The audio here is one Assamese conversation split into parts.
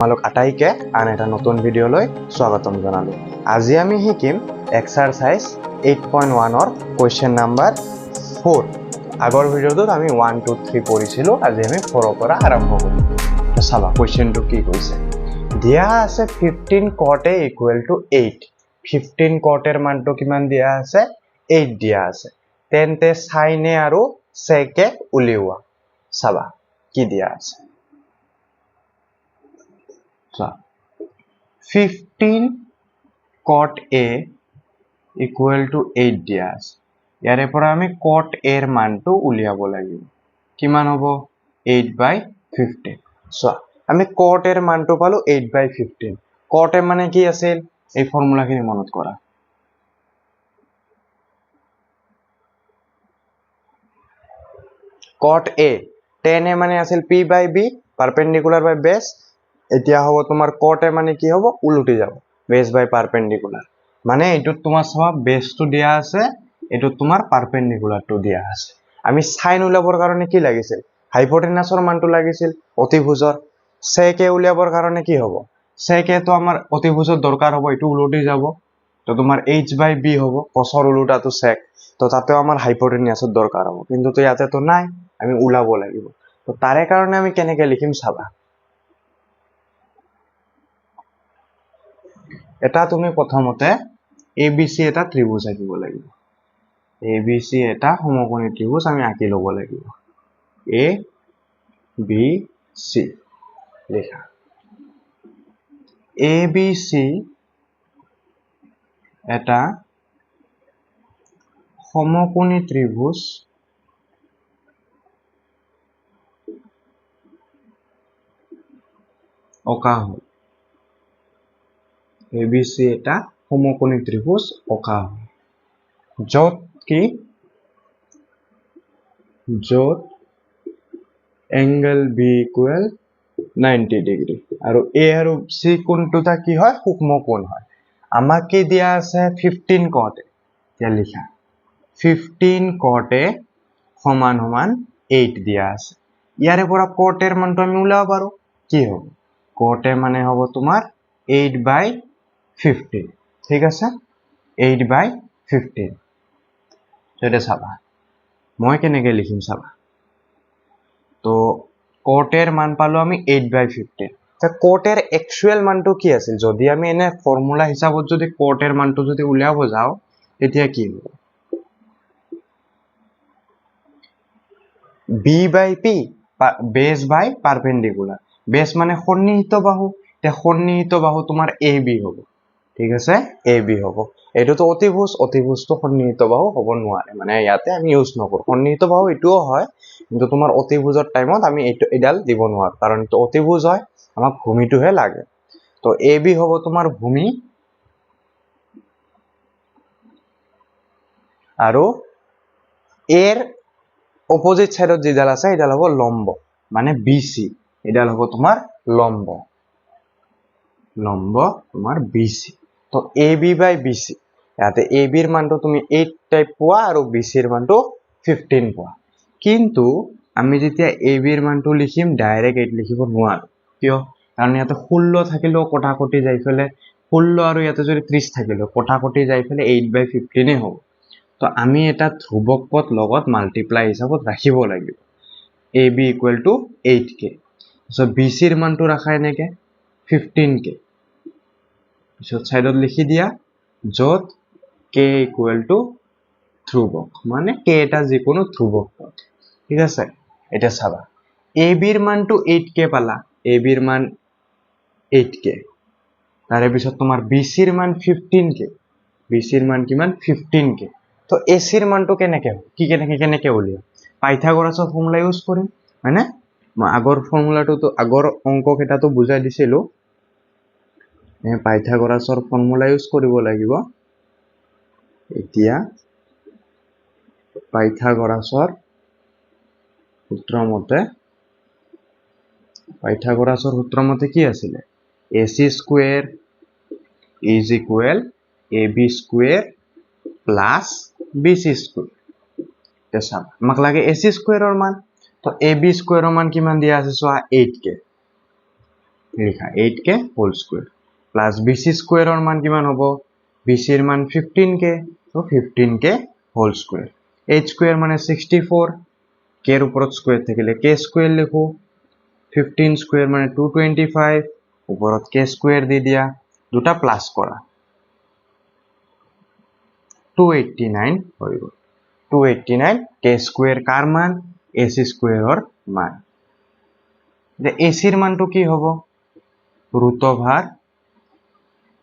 তোমালোক আটাইকে আন এটা নতুন ভিডিঅ'লৈ স্বাগতম জনালো। আজি আমি শিকিম এক্সাৰচাইজ 8.1 ৰ কুৱেশ্যন নাম্বাৰ 4। আগৰ ভিডিঅ'টোত আমি 1 2 3 পঢ়িছিলো, আজি আমি 4 ৰ পৰা আৰম্ভ কৰিম। তো চাবা কুৱেশ্যনটো কি কৈছে। দিয়া আছে 15 cot a equal to 8। 15 cot এৰ মানটো কিমান দিয়া আছে? 8 দিয়া আছে। তেন্তে sin a আৰু sec a উলিওৱা। চাবা কি দিয়া আছে। 15 cot a equal to 8 দিয়া আছে। ইয়াৰে পৰা আমি cot a এৰ মানটো উলিয়াব লাগিব। কিমান হ'ব? 8/15। চোৱা আমি cot a এর মানটো পালো 8/15। cot a মানে কি আছিল? এই ফৰ্মুলাখিনি মনত কৰা। cot a tan a মানে আছিল p/b perpendicular by base। এতিয়া হ'ব তোমাৰ cot a মানে কি হ'ব? উলটি যাব, base by perpendicular। মানে এইটোত তোমাৰ চাবা বেসটো দিয়া আছে, এইটোত তোমাৰ পাৰপেন্ডিকুলাৰটো দিয়া আছে। আমি sin উলিয়াবৰ কাৰণে কি লাগিছিল? হাইপোটেনাসৰ মানটো লাগিছিল অতিভুজৰ। sec a উলিয়াবৰ কাৰণে কি হ'ব? sec a তো আমাৰ অতিভুজৰ দৰকাৰ হ'ব, এইটো উলটি যাব, তো তোমাৰ h/b হ'ব, cosৰ উলটাটো sec। তো তাতেও আমাৰ হাইপোটেনাসৰ দৰকাৰ হ'ব, কিন্তু তো ইয়াতে তো নাই, আমি উলাব লাগিব। তো তাৰে কাৰণে আমি কেনেকৈ লিখিম চাবা। এটা তুমি প্ৰথমতে ABC এটা ত্ৰিভুজ আঁকিব লাগিব। ABC এটা সমকোণী ত্ৰিভুজ আমি আঁকি ল'ব লাগিব। ABC লিখা। ABC এটা সমকোণী ত্ৰিভুজ অঁকা হ'ল। ABC এটা সমকোণী ত্ৰিভুজ অঁকা হ'ল, য'ত এংগল B ইকুৱেল 90 ডিগ্ৰী আৰু A আৰু C কোণটোটা কি হয়? সূক্ষ্ম কোণ হয়। আমাক কি দিয়া আছে? 15 cot a। এতিয়া লিখা 15 cot a সমান 8 দিয়া আছে। ইয়াৰে পৰা cot a এৰ মানটো আমি উলাব পাৰো। কি হ'ব? cot a মানে হ'ব তোমাৰ 8/15। ঠিক আছে, 8/15। এটা চাবা মই কেনেকৈ লিখিম চাবা। তো cot a এর মান পালো আমি 8/15। cot a এর একচুয়াল মানটো কি আছিল? যদি আমি এনে ফৰ্মুলা হিচাপত যদি cot a এর মানটো যদি উলিয়াব যাও, তেতিয়া কি হ'ব? b/p base by perpendicular। base মানে সন্নিহিত বাহু, তে সন্নিহিত বাহু তোমাৰ AB হ'ব। ঠিক আছে, AB হ'ব। এইটোতো অতিভুজ, অতিভুজটো সন্নিহিত বাহু হ'ব নোৱাৰে, মানে ইয়াতে আমি ইউজ নকৰো। সন্নিহিত বাহু এইটোও হয়, কিন্তু তোমাৰ অতিভুজৰ টাইমত আমি এইডাল দিব নোৱাৰো, কাৰণ এইটো অতিভুজ হয়, আমাক ভূমিটোহে লাগে। তো AB হ'ব তোমাৰ ভূমি, আৰু এর অপোজিট সাইডত যেডাল আছে এডাল হ'ব লম্ব, মানে BC। এডাল হ'ব তোমাৰ লম্ব, তোমাৰ BC। তো AB/BC, ইয়াতে AB এৰ মানটো তুমি 8 টাইপ পোৱা আৰু BC এৰ মানটো 15 পোৱা। কিন্তু আমি যেতিয়া AB এৰ মানটো লিখিম ডাইৰেক্ট 8 লিখিব নোৱাৰো। কিয়? কাৰণ ইয়াতে 16 থাকিলেও কটাকটি যাই ফেলে 16 আৰু ইয়াতে যদি 30 থাকিলেও কটাকটি যাই ফেলে 8/15 হ'ব। তো আমি এটা ধ্ৰুবক পদ লগত মাল্টিপ্লাই হিচাপত ৰাখিব লাগিব। AB equal to 8k। So BC এৰ মানটো ৰাখা এনেকে 15k। পিছত সাইডত লিখি দিয়া, য'ত k ইকুৱেল টু ধ্ৰুবক, মানে k এটা যিকোনো ধ্ৰুবক পদ। ঠিক আছে, এটা চাবা AB এৰ মানটো 8k পালা। AB এৰ মান 8k, তাৰে পিছত তোমাৰ BC এর মান 15k। BC এর মান কিমান? 15k। তো AC এর মানটো কেনেকে হয়? কেনেকে উলিয়াম? পাইথাগোৰাছৰ ফৰ্মুলা ইউজ কৰিম, হয়নে? মই আগৰ ফৰ্মুলাটো আগৰ অংক কেইটাতো বুজাই দিছিলো। পাইথাগোৰাছৰ ফৰ্মুলা ইউজ কৰিব লাগিব। এতিয়া পাইথাগোৰাছৰ সূত্ৰ মতে কি আছিলে? AC square is equal AB square plus BC square. এটা চাবা, আমাক লাগে AC স্কোয়াৰৰ মান। তো AB স্কোয়াৰৰ মান কিমান দিয়া আছে চোৱা, 8k। লিখা 8k whole square plus B C স্কোয়াৰৰ মান কিমান হ'ব বিচিৰ মান 15k তো 15k whole square h square মানে 64 k এৰ উপৰত স্কোয়াৰ থাকিলে k স্কোয়াৰ লিখো 15 স্কোয়াৰ মানে 225 উপৰত k স্কোয়াৰ দি দিয়া দুটা প্লাস কৰা 289 হৈ গ'ল 289 k স্কোয়াৰ কাৰ মান ac স্কোয়াৰৰ মান যে এচিৰ মানটো কি হ'ব ৰুট অভাৰ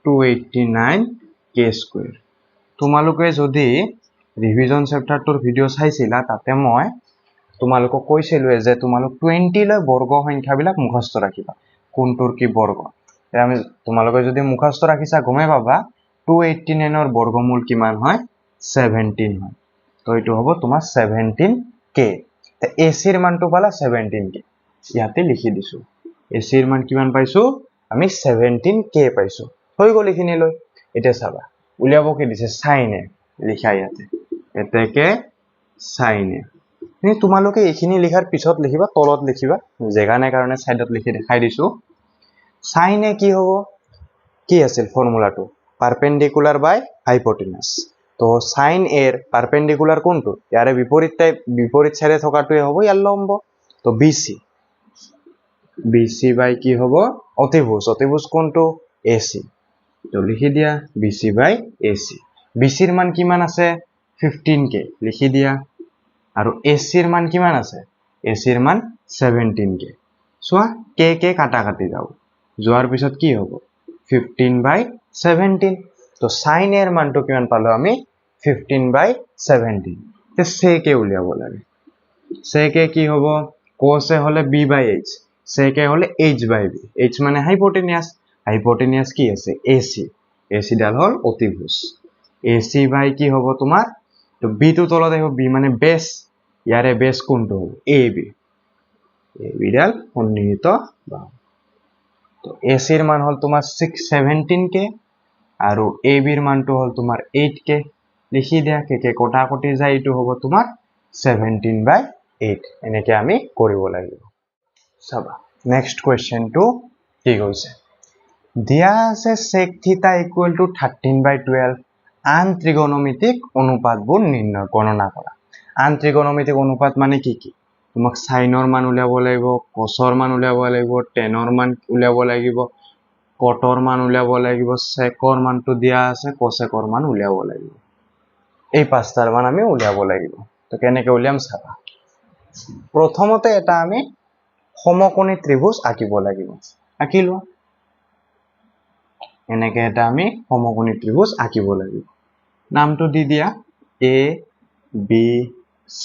289 k স্কোয়াৰ তোমালোকে যদি ৰিভিজন চেপ্টাৰটোৰ ভিডিঅ' চাইছিলা তাতে মই তোমালোকক কৈছিলো যে তোমালোক 20 লৈ বৰ্গ সংখ্যাবিলাক মুখস্থ ৰাখিবা কোনটোৰ কি বৰ্গ আমি তোমালোকে যদি মুখস্থ ৰাখিছা গমে পাবা 289 ৰ বৰ্গমূল কিমান হয় 17 হয় তো এটো হ'ব তোমাৰ 17k তে এচিৰ মানটো পালা 17k ইয়াতে লিখি দিছো এচিৰ মান কিমান পাইছো আমি 17k পাইছো হৈ গ'ল এখিনি লৈ এটা চাবা উলিয়াব কি দিছে sin a লিখা ইয়াতে এতেকে sin a তোমালোকে এখিনি লিখাৰ পিছত লিখিবা তলত লিখিবা জেগা নাই কাৰণে সাইডত লিখি দেখাই দিছো sin a কি হ'ব কি আছিল ফৰ্মুলাটো পাৰপেন্ডিকুলাৰ বাই হাইপোটেনাস তো sin a এৰ পাৰপেন্ডিকুলাৰ কোনটো ইয়াৰে বিপৰীত চাইডে থকাটোৱে হ'ব ইয়াৰ লম্ব তো BC বাই কি হ'ব অতিভুজ কোনটো AC তো লিখি দিয়া BC বাই AC BC ৰ মান কিমান আছে 15k লিখি দিয়া আৰু AC ৰ মান কিমান আছে AC ৰ মান 17k সোয়া k কাটা কাটি যাও যোৱাৰ পিছত কি হ'ব 15/17 তো sin a এর মানটো কিমান পালো আমি 15/17 তে sec a উলিয়াব লাগে sec a কি হ'ব cos a হলে b/h sec a হলে h/b h মানে হাইপোটেনিয়াস কি আছে AC ডাল হল অতিভুজ AC বাই কি হ'ব তোমাৰ তো b টো তলত আহিব b মানে বেস ইয়াৰে বেস কোনটো হ'ব AB ডাল সন্নিহিত বাহু তো AC ৰ মান হল তোমাৰ 17k আৰু AB ৰ মানটো হল তোমাৰ 8k লিখি দিয়া কে কটা কটি যায় এটো হ'ব তোমাৰ 17/8 এনেকে আমি কৰিব লাগিব চাবা নেক্সট কোৱেশ্চনটো কি কৈছে দিয়া আছে sec θ ইকুৱেল টু 13/12 আন ত্ৰিকোণমিতিক অনুপাতবোৰ নিৰ্ণয় গণনা কৰা আন ত্ৰিকোণমিতিক অনুপাত মানে কি তোমাক সাইনৰ মান উলিয়াব লাগিব cosৰ মান উলিয়াব লাগিব tanৰ মান উলিয়াব লাগিব cotৰ মান উলিয়াব লাগিব secৰ মানটো দিয়া আছে cosecৰ মান উলিয়াব লাগিব এই পাঁচটাৰ মান আমি উলিয়াব লাগিব তো কেনেকৈ উলিয়াম চাবা প্ৰথমতে এটা আমি সমকোণী ত্ৰিভুজ আঁকিব লাগিব আঁকিলো এনেকৈ এটা আমি সমকোণী ত্ৰিভুজ আঁকিব লাগিব নামটো দি দিয়া A B C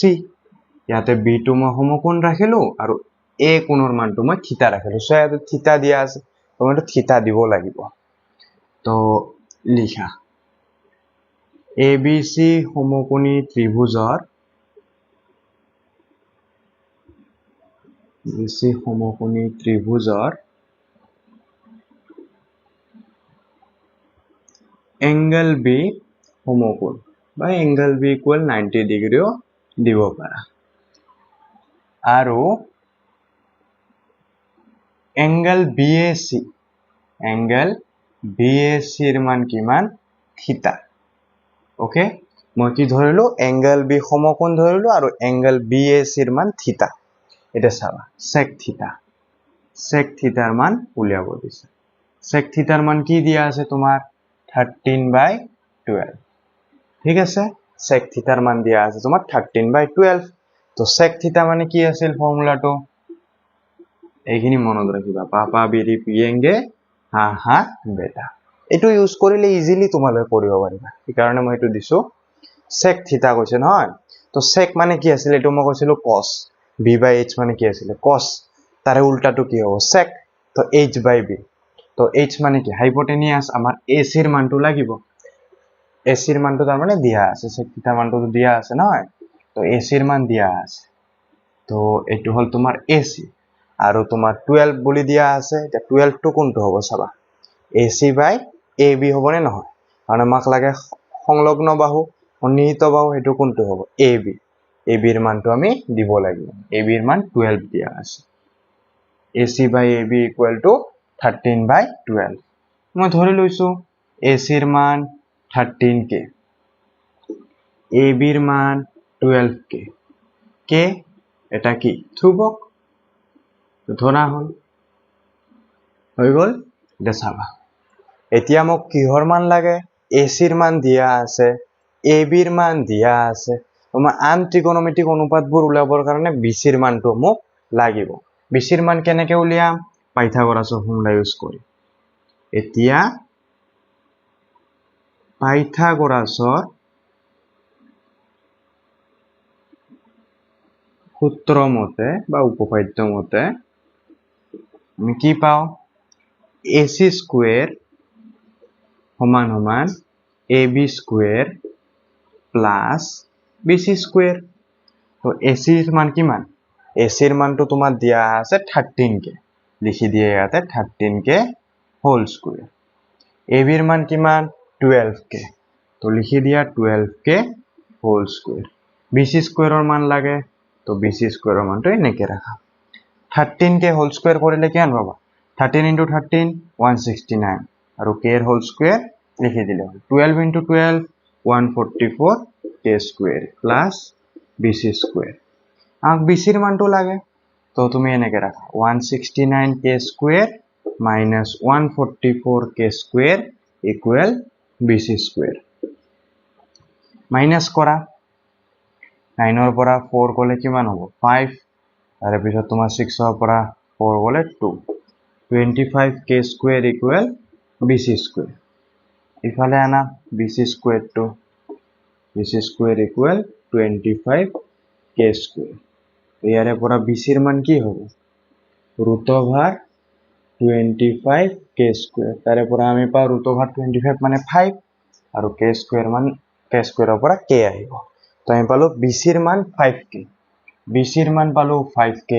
ইয়াতে B টো মই সমকোণ ৰাখিলো আৰু A কোণৰ মানটো মই থিতা ৰাখিলো সো ইয়াতে থিতা দিয়া আছে তোমাৰটো থিতা দিব লাগিব তো লিখা ABC সমকোণী ত্ৰিভুজৰ এংগল B সমকোণ বা এংগল B ইকুয়াল 90 ডিগ্ৰীও দিব পাৰা আৰু এংগল BAC ৰ মান কিমান থিতা ওকে মই কি ধৰিলো এংগল B সমকোণ ধৰিলো আৰু এংগল BAC ৰ মান থিতা এটা চাবা sec থিতাৰ মান উলিয়াব দিছে sec থিতাৰ মান কি দিয়া আছে তোমাৰ 13/12 ঠিক আছে sec থিতাৰ মান দিয়া আছে তোমাৰ 13/12 তো sec থিতা মানে কি আছিল ফৰ্মুলাটো এইখিনি মনত ৰাখিবা পাপা বিৰি পিয়েঙ্গে হা হা বেটা এটো ইউজ কৰিলে ইজিলি তোমালোকে কৰিব পাৰিবা এই কাৰণে মই এটো দিছো sec থিতা কৈছে নহয় তো sec মানে কি আছিল এটো মই কৈছিলো cos b/h মানে কি আছিল cos তাৰে উল্টাটো কি হ'ব sec তো h/b তো h মানে কি হাইপোটেনিয়াস আমাৰ AC ৰ মানটো লাগিব AC ৰ মানটো তাৰ মানে দিয়া আছে sec থিতা মানটো দিয়া আছে নহয় তো AC ৰ মান দিয়া আছে তো এটো হল তোমাৰ AC আৰু তোমাৰ 12 বুলি দিয়া আছে এটা 12 টো কোনটো হ'ব চাবা AC/AB হ'বনে নহয় কাৰণ আমাক লাগে সংলগ্ন বাহু সন্নিহিত বাহু হেতু কোনটো হ'ব AB ৰ মানটো আমি দিব লাগিব AB ৰ মান 12 দিয়া আছে AC/AB ইকুয়াল টু 13/12 মই ধৰি লৈছো এচিৰ মান 13k এবিৰ মান 12k কে এটা কি ধ্ৰুৱক ধৰা হ'ল হৈ গ'ল এটা চাবা এতিয়া মোক কিহৰ মান লাগে এচিৰ মান দিয়া আছে এবিৰ মান দিয়া আছে তোমাৰ আন ত্ৰিকোণমিতিক অনুপাতবোৰ উলিয়াবৰ কাৰণে বিচিৰ মানটো মোক লাগিব বিচিৰ মান কেনেকৈ উলিয়াম পাইথাগোৰাছৰ ফৰ্মুলা ইউজ কৰি এতিয়া পাইথাগোৰাছৰ সূত্ৰ মতে বা উপপাদ্য মতে আমি কি পাওঁ এসি স্কোয়ার সমান সমান AB square plus BC square তো এসির মান কিমান এসির মানটো তোমার দিয়া আছে 13k লিখি দিয়ে ইয়াতে 13k হোল স্কোয়ার এবির মান কিমান 12k তো লিখি দিয়া 12k হোল স্কোয়ার বিসি স্কোয়ারের মান লাগে তো বিসি স্কোয়ারের মানটো এনেকে রাখা 13k হোল স্কোয়ার করলে কিমান পাবা 13 into 13 169 और k होल स्क्वायर लिखि दिले 12 into 12 144 k square plus bc square आक bc ৰ মানটো লাগে তো তুমি এনেকে ৰাখা 169 k square minus 144 k square equal bc square minus কৰা 9 ৰ পৰা 4 গলে কিমান হ'ব 5 তাৰে পিছত তোমাৰ 6 ৰ পৰা 4 গলে 2 25k square equal bc square ইফালে আনা bc square to bc square equal 25k square ইয়াৰে পৰা bc ৰ মান কি হ'ব root over 25k square তাৰে পৰা আমি পাও root over 25 মানে 5 আৰু k square মান k square ৰ পৰা k আহিব তো আমি পালো bc ৰ মান 5k bc ৰ মান পালো 5k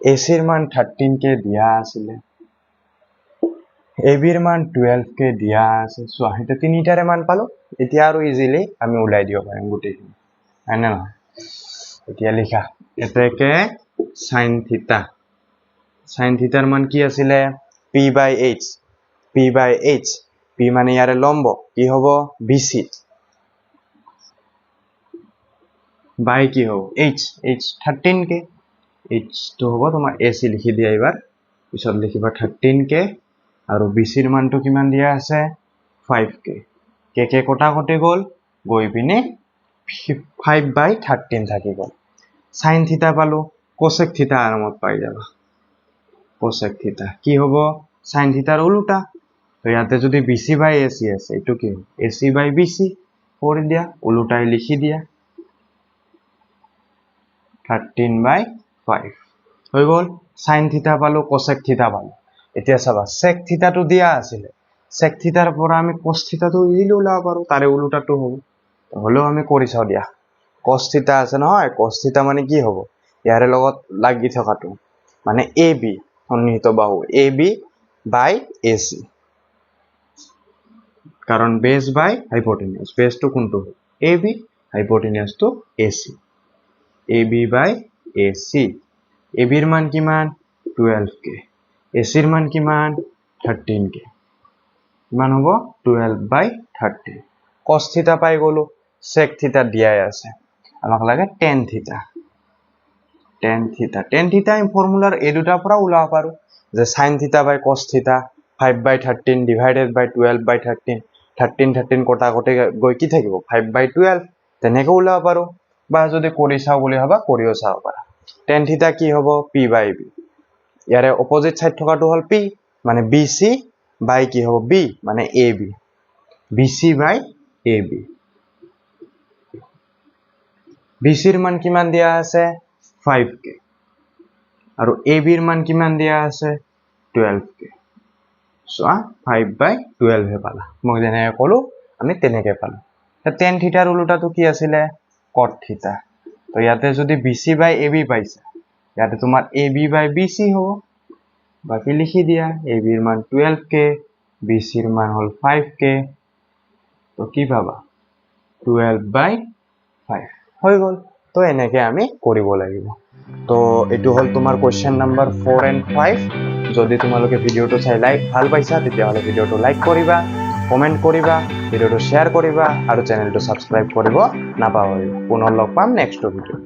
এচিৰ মান 13k দিয়া আছিল এবিৰ মান 12k দিয়া আছে সো এটা তিনিটাৰে মান পালো এতিয়া আৰু ইজিলি আমি উলাই দিব পাৰিম গুটেখিনি আনে না এতিয়া লিখা এটাকে sin থিটাৰ মান কি আছিল p/h p/h p মানে ইয়াৰে লম্ব কি হ'ব bc বাই কি হ'ব h h 13k h তো হ'ব তোমাৰ ac লিখি দিয়া এবাৰ পিছত লিখিবা 13k আৰু bc ৰ মানটো কিমান দিয়া আছে 5k k k কটা কটি গল গৈ পিনে 5/13 থাকি গল sin থিটা পালো cosec থিটা আৰামত পাই যাবা cosec থিটা কি হ'ব sin থিটাৰ উল্টা তো ইয়াতে যদি bc/ac আছে এটো কি ac/bc কৰি দিয়া উল্টাই লিখি দিয়া 13/5 হৈ গল sin থিটা পালো cosec থিটা পালো এতিয়া চাবা sec থিটাটো দিয়া আছিল sec থিটাৰ পৰা আমি cos থিটাটো ইজিলি উলাব পাৰো তাৰে উল্টাটো হ'ব হলো আমি কৰি চাও দিয়া cos থিটা আছে নহয় cos থিটা মানে কি হ'ব ইয়াৰে লগত লাগি থকাটো মানে ab সন্নিহিত বাহু ab/ac কাৰণ base by hypotenuse base to কোনটো ab hypotenuse to ac ab/ac ab ৰ মান কিমান 12k ac ৰ মান কিমান 13k কিমান হ'ব 12/13 cos থিটা পাই গলো sec থিটা দিয়াই আছে আমাক লাগে tan থিটা tan থিটা এই ফৰ্মুলাৰ এই দুটাৰ পৰা উলাব পাৰো যে sin থিটা বাই cos থিটা 5/13 divided by 12/13 13 কটা কটি গৈ কি থাকিব 5/12 তেনেকৈ উলাব পাৰো বা যদি কৰি চাও বুলি ভাবা কৰিও চাও পাৰা tan থিটা কি হ'ব p/b ইয়াৰে অপোজিট সাইড থকাটো হল p মানে bc বাই কি হ'ব b মানে ab bc/ab bc ৰ মান কিমান দিয়া আছে 5k আৰু ab ৰ মান কিমান দিয়া আছে 12k সো 5/12 হে পালা মই যেনে কলো আমি তেনেকে পালো tan থিটাৰ উল্টাটো কি আছিল cot থিটা তো ইয়াতে যদি bc/ab পাইছা ইয়াতে তোমাৰ ab/bc হ'ব বাকি লিখি দিয়া ab ৰ মান 12k bc ৰ মান হল 5k তো কি পাবা 12/5 হৈ গল তো এনেকে আমি কৰিব লাগিব তো এটো হল তোমাৰ কোৱেশ্চন নাম্বাৰ 4 and 5 যদি তোমালোকে ভিডিঅ'টো চাই ভাল পাইছা তেতিয়াহ'লে ভিডিঅ'টো লাইক কৰিবা, কমেণ্ট কৰিবা, ভিডিঅ'টো শ্বেয়াৰ কৰিবা আৰু চেনেলটো ছাবস্ক্ৰাইব কৰিব নাপাহৰিবা। পুনৰ লগ পাম নেক্সট ভিডিঅ'ত।